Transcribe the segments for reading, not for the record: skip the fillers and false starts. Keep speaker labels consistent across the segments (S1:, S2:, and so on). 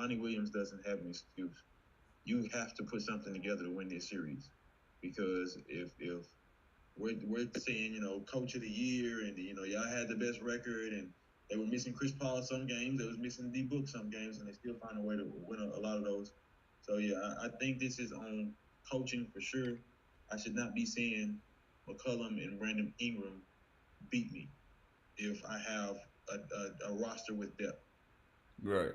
S1: Monty Williams doesn't have an excuse. You have to put something together to win this series, because if we're saying, coach of the year, and y'all had the best record, and they were missing Chris Paul some games, they was missing D Book some games, and they still find a way to win a lot of those. So yeah, I think this is on coaching for sure. I should not be saying McCollum and Brandon Ingram beat me if I have a roster with depth.
S2: Right.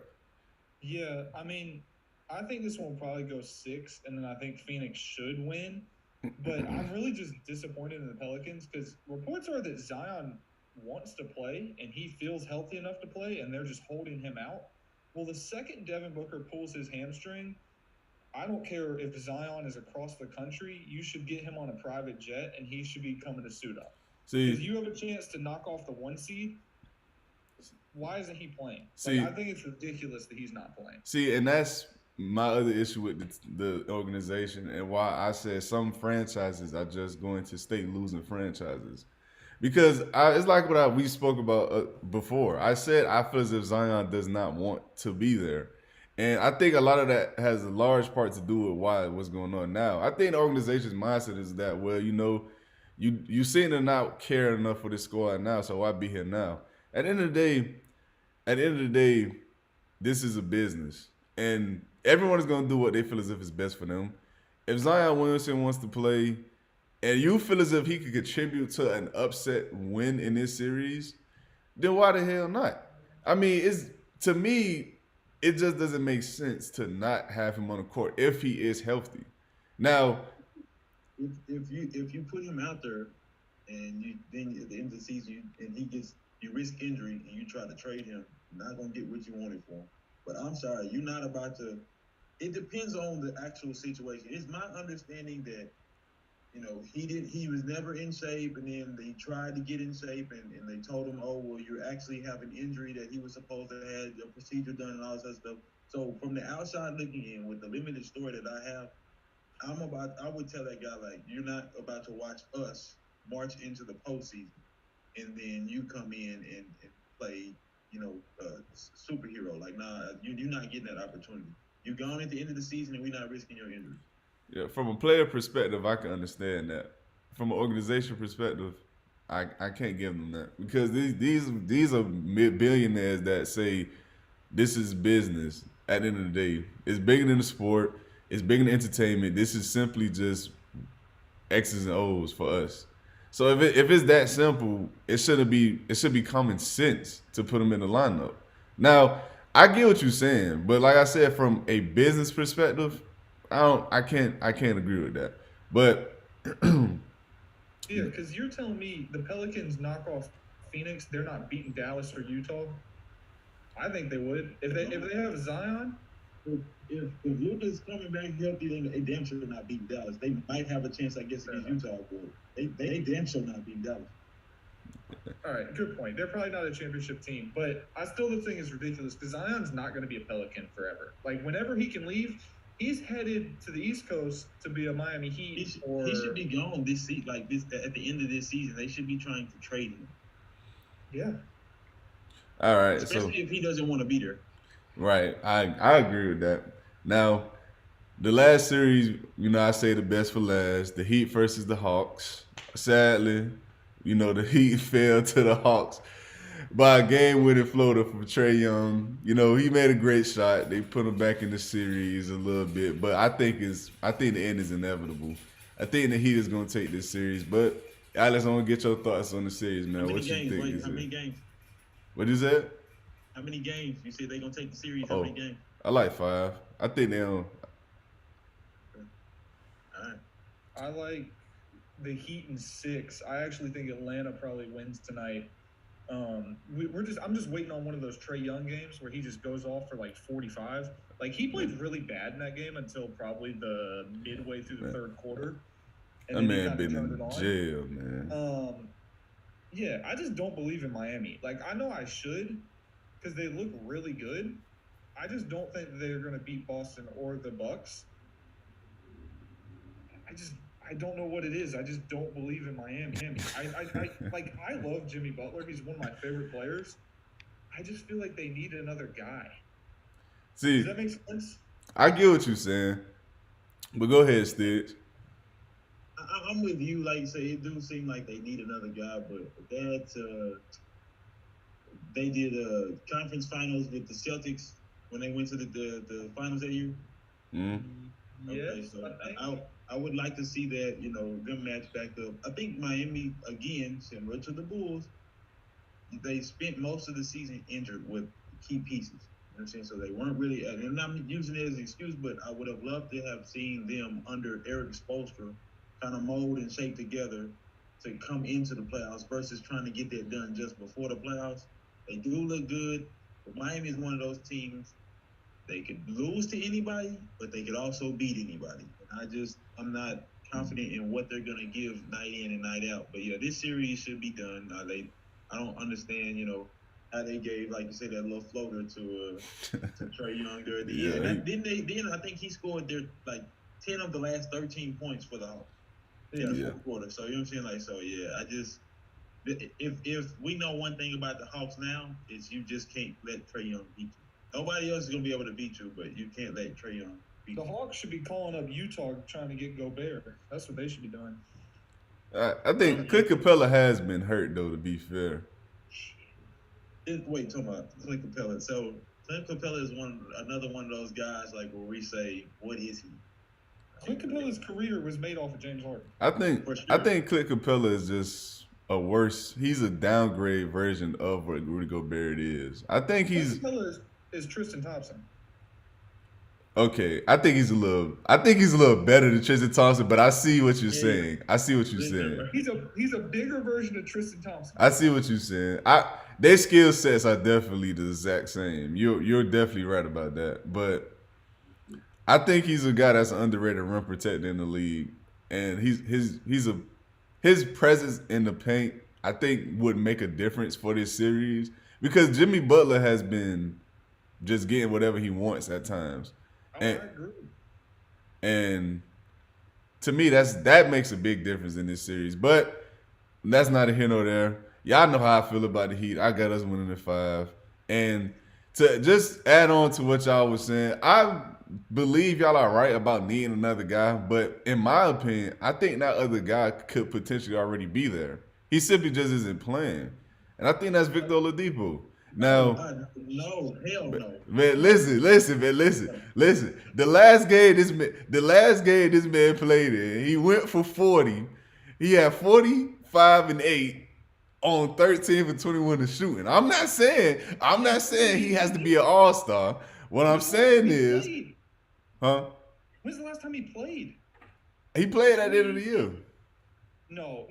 S3: Yeah, I mean, I think this one will probably go six, and then I think Phoenix should win. But I'm really just disappointed in the Pelicans because reports are that Zion wants to play and he feels healthy enough to play, and they're just holding him out. Well, the second Devin Booker pulls his hamstring, I don't care if Zion is across the country. You should get him on a private jet, and he should be coming to suit up. Because
S2: See,
S3: you have a chance to knock off the one seed. Why isn't he playing? Like,
S2: see,
S3: I think it's ridiculous that he's not playing.
S2: see, and that's my other issue with the organization, and why I said some franchises are just going to stay losing franchises. Because it's like what we spoke about before. I said I feel as if Zion does not want to be there, and I think a lot of that has a large part to do with what's going on now. I think the organization's mindset is that, well, you seem to not care enough for this squad now, so why be here now? At the end of the day, at the end of the day, this is a business, and everyone is going to do what they feel as if is best for them. If Zion Williamson wants to play, and you feel as if he could contribute to an upset win in this series, then why the hell not? I mean, it's to me, it just doesn't make sense to not have him on the court if he is healthy. Now,
S1: If you put him out there, and you then at the end of the season, and you risk injury, and you try to trade him, you're not gonna get what you wanted for him. But I'm sorry, you're not about to. It depends on the actual situation. It's my understanding that he was never in shape, and then they tried to get in shape, and they told him, oh well, you actually have an injury that he was supposed to have a procedure done and all this other stuff. So from the outside looking in, with the limited story that I have, I would tell that guy, like, you're not about to watch us march into the postseason, and then you come in and play, superhero. Like, nah, you're not getting that opportunity. You gone at the end of the season, and we're not risking your injury.
S2: yeah, from a player perspective, I can understand that. From an organization perspective, I can't give them that because these are billionaires that say this is business. At the end of the day, it's bigger than the sport. It's bigger than entertainment. This is simply just X's and O's for us. So if it's that simple, it should be common sense to put them in the lineup. Now, I get what you're saying, but like I said, from a business perspective, I can't agree with that. But
S3: Yeah, because you're telling me the Pelicans knock off Phoenix, they're not beating Dallas or Utah. I think they would if they have Zion.
S1: If Luka's coming back healthy, then they damn sure not beating Dallas. They might have a chance, I guess, against Utah, but they damn sure not beating Dallas.
S3: All right, good point. They're probably not a championship team, but I still think it's ridiculous because Zion's not going to be a Pelican forever. Like whenever he can leave, he's headed to the East Coast to be a Miami Heat.
S1: He should be gone this season. Like this at the end of this season, they should be trying to trade him.
S3: Yeah.
S2: all right,
S1: Especially if he doesn't want to be there.
S2: right, I agree with that. Now, the last series, I say the best for last. The Heat versus the Hawks. Sadly, the Heat fell to the Hawks by a game-winning floater from Trey Young. He made a great shot. They put him back in the series a little bit, but I think the end is inevitable. I think the Heat is going to take this series. But Alex, I want to get your thoughts on the series, man. What you think?
S1: How many games?
S2: What is that?
S1: How many games? You said they're gonna take the series. How
S2: Oh,
S1: many games?
S2: I like 5. I think they don't.
S1: All right.
S3: I like the Heat in 6. I actually think Atlanta probably wins tonight. I'm just waiting on one of those Trey Young games where he just goes off for like 45. Like he played really bad in that game until probably the midway through the third quarter.
S2: That
S3: then he
S2: man
S3: kinda
S2: been
S3: turned
S2: in
S3: it on.
S2: jail, man.
S3: Yeah, I just don't believe in Miami. Like I know I should because they look really good. I just don't think they're going to beat Boston or the Bucks. I don't know what it is. I just don't believe in Miami. I love Jimmy Butler. He's one of my favorite players. I just feel like they need another guy.
S2: See,
S3: that make sense?
S2: I get what you're saying, but go ahead, Stitch.
S1: I'm with you. Like you say, it do seem like they need another guy, but they did conference finals with the Celtics when they went to the finals that year.
S2: Mm.
S3: Yes,
S1: Okay, so
S3: I think.
S1: I would like to see that, them match back up. I think Miami, again, similar to the Bulls, they spent most of the season injured with key pieces. You know what I'm saying? So they weren't really, and I'm not using it as an excuse, but I would have loved to have seen them under Eric Spoelstra kind of mold and shape together to come into the playoffs versus trying to get that done just before the playoffs. They do look good, but Miami is one of those teams. They could lose to anybody, but they could also beat anybody. And I'm not confident in what they're gonna give night in and night out. But yeah, this series should be done. I don't understand, how they gave, like you said, that little floater to Trae Young there at the
S2: Yeah,
S1: end. Then I think he scored there like 10 of the last 13 points for the Hawks in the fourth quarter. So you know what I'm saying? Like, so yeah, if we know one thing about the Hawks now, is you just can't let Trae Young beat you. Nobody else is gonna be able to beat you, but you can't let Trae Young beat
S3: The
S1: you.
S3: Hawks should be calling up Utah trying to get Gobert. That's what they should be doing.
S2: I think Clint Capella has been hurt though. To be fair,
S1: Wait, talking about Clint Capella. So Clint Capella is another one of those guys like where we say, what is he?
S3: Clint Capella's career was made off of James Harden.
S2: I think Clint Capella is just a worse. He's a downgrade version of what Rudy Gobert is. I think
S3: Clint Capella is Tristan Thompson.
S2: Okay, I think he's a little better than Tristan Thompson, but I see what you're saying.
S3: He's a bigger version of Tristan Thompson.
S2: I see what you're saying. Their skill sets are definitely the exact same. You're definitely right about that. But I think he's a guy that's an underrated rim protector in the league, and his presence in the paint I think would make a difference for this series because Jimmy Butler has been just getting whatever he wants at times.
S3: I agree.
S2: And to me, that makes a big difference in this series. But that's neither here nor there. Y'all know how I feel about the Heat. I got us winning in 5. And to just add on to what y'all was saying, I believe y'all are right about needing another guy. But in my opinion, I think that other guy could potentially already be there. He simply just isn't playing. And I think that's Victor Oladipo. Now,
S1: no, hell no.
S2: Man, listen. The last game this man played in, he went for 40. He had 45 and 8 on 13 for 21 to shooting. I'm not saying he has to be an all-star. What I'm saying is,
S3: when's the last time he played?
S2: He played at the end of the year.
S3: No,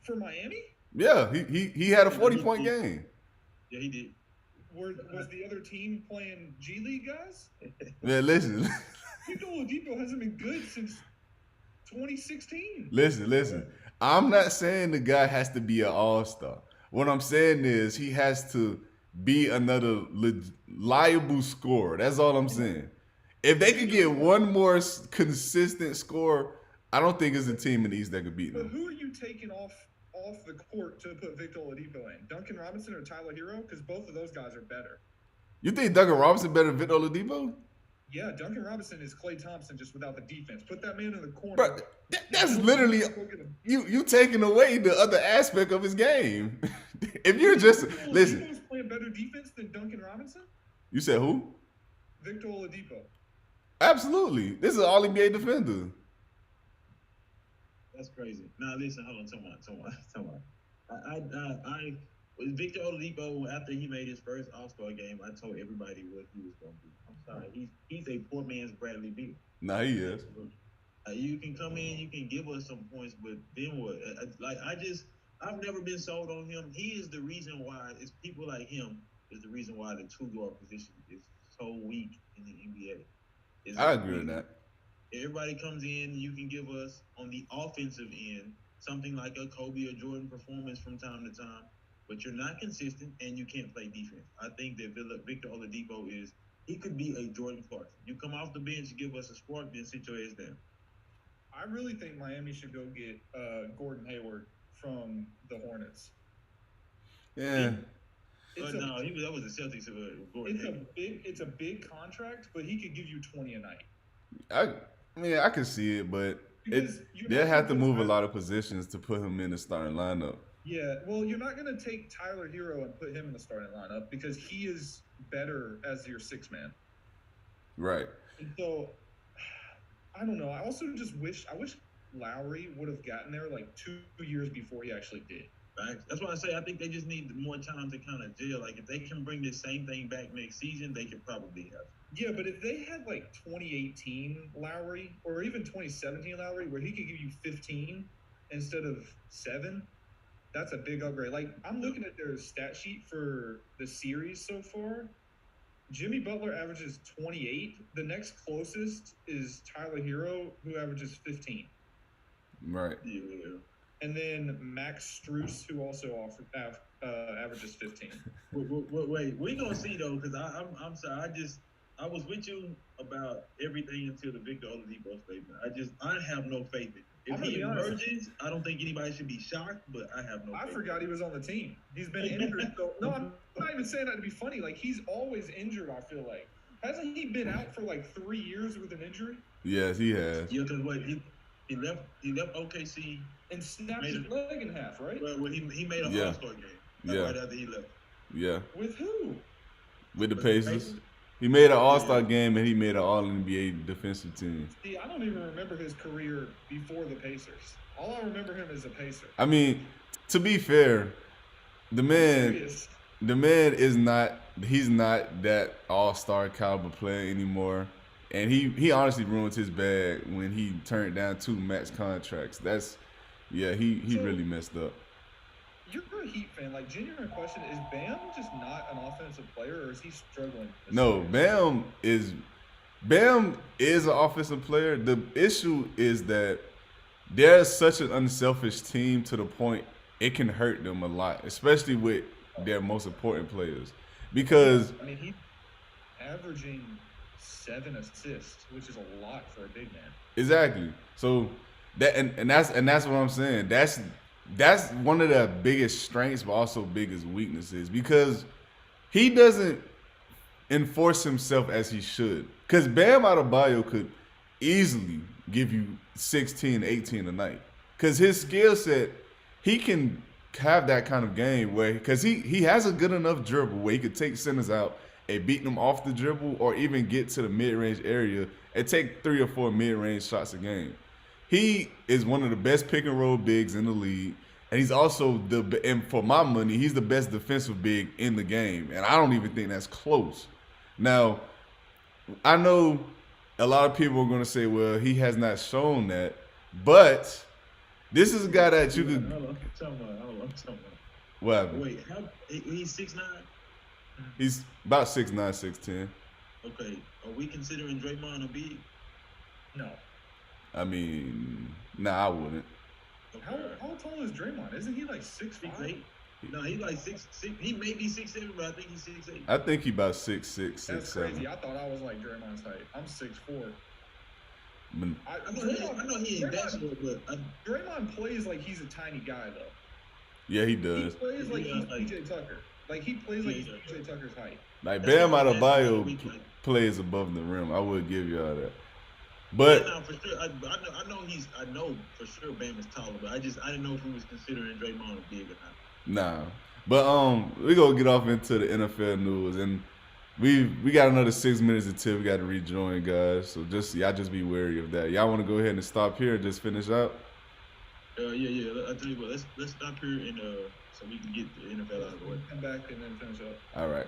S3: for Miami?
S2: Yeah, he had a 40-point game.
S1: Yeah, he did.
S3: Was the other team playing G League guys?
S2: Man, listen.
S3: Victor Oladipo hasn't been good since 2016.
S2: Listen. I'm not saying the guy has to be an all-star. What I'm saying is he has to be another reliable scorer. That's all I'm saying. If they could get one more consistent scorer, I don't think there's a team in the East that could beat them.
S3: But who are you taking off the court to put Victor Oladipo in? Duncan Robinson or Tyler Hero? Because both of those guys are better.
S2: You think Duncan Robinson better than Victor Oladipo?
S3: Yeah, Duncan Robinson is Klay Thompson just without the defense. Put that man in the corner.
S2: Bro, that's literally you taking away the other aspect of his game. If you're just listen,
S3: Oladipo's playing better defense than Duncan Robinson.
S2: You said who?
S3: Victor Oladipo.
S2: Absolutely, this is an All-NBA defender.
S1: That's crazy. Now listen, hold on, I with Victor Oladipo, after he made his first All-Star game, I told everybody what he was going to do. I'm sorry, he's a poor man's Bradley Beal.
S2: Nah, he is.
S1: You can come in, you can give us some points, but then what? I've never been sold on him. He is the reason why it's people like him is the reason why the two-guard position is so weak in the NBA.
S2: I agree with that.
S1: Everybody comes in, you can give us on the offensive end something like a Kobe or Jordan performance from time to time, but you're not consistent and you can't play defense. I think that Victor Oladipo he could be a Jordan Clarkson. You come off the bench, give us a spark, then sit your ass down.
S3: I really think Miami should go get Gordon Hayward from the Hornets.
S2: Yeah.
S3: It's
S1: no, that was the Celtics. Gordon
S3: it's a big contract, but he could give you 20 a night.
S2: I mean, I can see it, but
S3: Because
S2: they'll have to move a lot of positions to put him in the starting lineup.
S3: Yeah, well, you're not going to take Tyler Hero and put him in the starting lineup because he is better as your sixth man.
S2: Right.
S3: And so, I don't know. I also just wish Lowry would have gotten there like 2 years before he actually did.
S1: Right. That's why I say I think they just need more time to kind of gel. Like if they can bring this same thing back next season, they could probably have.
S3: Yeah, but if they had like 2018 Lowry or even 2017 Lowry, where he could give you 15 instead of 7. That's a big upgrade. Like, I'm looking at their stat sheet for the series so far. Jimmy Butler averages 28. The next closest is Tyler Hero, who averages 15.
S2: Right.
S1: Yeah.
S3: And then Max Strus, who also averages 15.
S1: Wait, we're going to see, though, because I'm sorry. I was with you about everything until the Victor Oladipo statement. I have no faith in him. If he emerges, I don't think anybody should be shocked, but I have no faith.
S3: I forgot he was on the team. He's been injured. So, no, I'm not even saying that to be funny. Like, he's always injured, I feel like. Hasn't he been out for like 3 years with an injury?
S2: Yes, he has.
S1: Yeah, because he left OKC
S3: and snapped his leg in half, right?
S1: Well, he made an All-Star game right after he left.
S2: Yeah.
S3: With who?
S2: With the Pacers. He made an All-Star game and he made an All-NBA defensive team.
S3: See, I don't even remember his career before the Pacers. All I remember him as a Pacer.
S2: I mean, to be fair, the man is not. He's not that All-Star caliber player anymore, and he honestly ruined his bag when he turned down 2 max contracts. He really messed up.
S3: You're a Heat fan. Like, genuine question, is Bam just not an offensive player, or is he struggling?
S2: No, Bam is an offensive player. The issue is that they're such an unselfish team to the point it can hurt them a lot, especially with their most important players. Because
S3: I mean, he's averaging 7 assists, which is a lot for a big man.
S2: Exactly. So that's what I'm saying. That's one of the biggest strengths, but also biggest weaknesses, because he doesn't enforce himself as he should. Because Bam Adebayo could easily give you 16, 18 a night. Because his skill set, he can have that kind of game where, because he has a good enough dribble where he could take centers out and beat them off the dribble, or even get to the mid-range area and take 3 or 4 mid-range shots a game. He is one of the best pick-and-roll bigs in the league, and he's also and for my money, he's the best defensive big in the game, and I don't even think that's close. Now, I know a lot of people are going to say, well, he has not shown that, but this is a guy that you could.
S1: I'm talking about.
S2: What happened?
S1: Wait, he's 6'9"?
S2: He's about 6'9", 6'10".
S1: Okay, are we considering Draymond a big?
S3: No.
S2: I mean, nah, I wouldn't.
S3: How tall is Draymond? Isn't he like 6'8"?
S1: No, he's like 6'6". He may be 6'7", but I think he's 6'8".
S2: I think he about 6'6", 6'7".
S3: That's crazy. I thought I was like Draymond's height. I'm 6'4".
S1: I know he ain't that short, but
S3: Draymond plays like he's a tiny guy, though.
S2: Yeah, he does.
S3: He plays like he's PJ Tucker. Like, he plays like he's PJ Tucker's height.
S2: Like, Bam Adebayo plays above the rim. I would give you all that. But
S1: for sure, I know for sure Bam is taller, but I didn't know if we was considering Draymond big or not.
S2: Nah. But we gonna get off into the NFL news, and we got another 6 minutes until we got to rejoin, guys. So y'all just be wary of that. Y'all want to go ahead and stop here and just finish out?
S1: Yeah. I'll tell you what. Let's stop here and so we can get the NFL out of the way.
S3: Come back and then finish up.
S2: All right.